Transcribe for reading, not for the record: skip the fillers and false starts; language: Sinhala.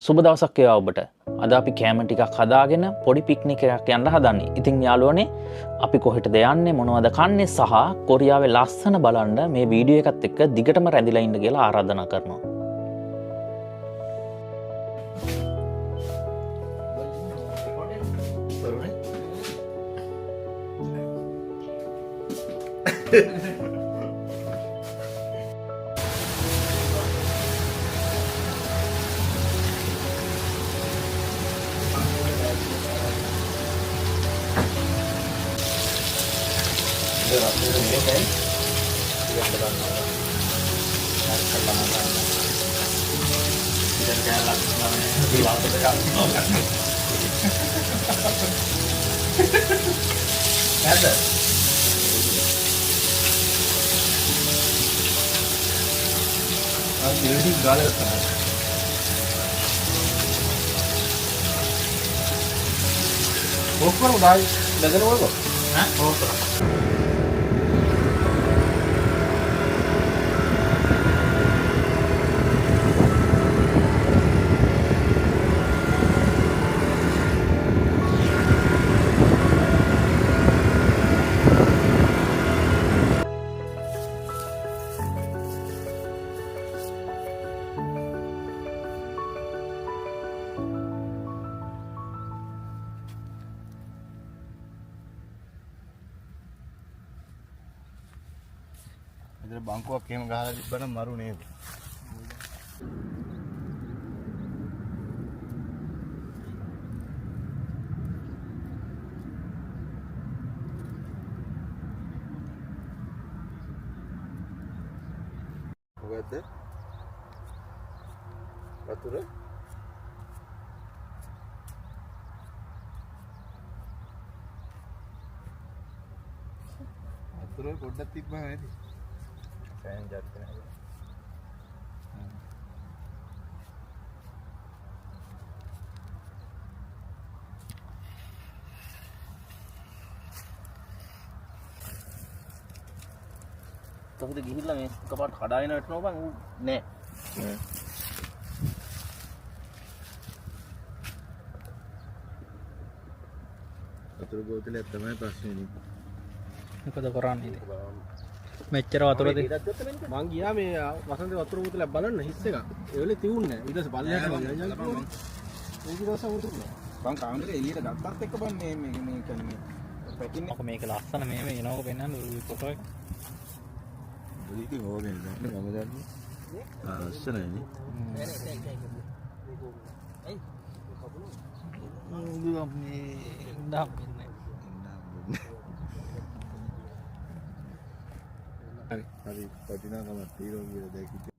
සුබ දවසක් වේවා ඔබට. අද අපි කෑම ටිකක් හදාගෙන පොඩි පික්නික් එකක් යන්න හදන්නේ. ඉතින් යාළුවනේ අපි කොහෙටද යන්නේ මොනවද කන්නේ සහ කොරියාවේ ලස්සන බලන්න මේ වීඩියෝ එකත් එක්ක දිගටම රැඳිලා ඉන්න කියලා ආරාධනා කරනවා. බංකුවක් එහෙම ගහලා තිබ්බනම් මරු නේද? මොකද? වතුර? වතුර පොඩ්ඩක් තිබ්බම ඇති. फैन जाते हैं तो फिर गिहिल्ला में कपाट खड़ाई ना इतना बंग ने वතුර බෝතලයක් තමයි ප්‍රශ්නේ නේ. මොකද කරන්නේ? මෙච්චර වතුරද මං ගියා මේ වසන්තේ වතුර බෝතලයක් බලන්න හිස් එක. ඒ වෙලේ තියුන්නේ නැහැ. ඊට පස්සේ පල්ලෙහාට මං යනවා. ඒක දවස් වතුර නෑ. මං කාමරේ එළියට ගත්තත් එක්ක බන් මේ කියන්නේ පැකින්නේ. මේක ලස්සන මේ එනවක පෙන්නන්න ෆොටෝ එක. ඉතින් ඕනේ නෑ මම දන්නේ. ලස්සනයි නේ. හරි වටිනාකමක් තියෙනවා කියලා දැක්කේ.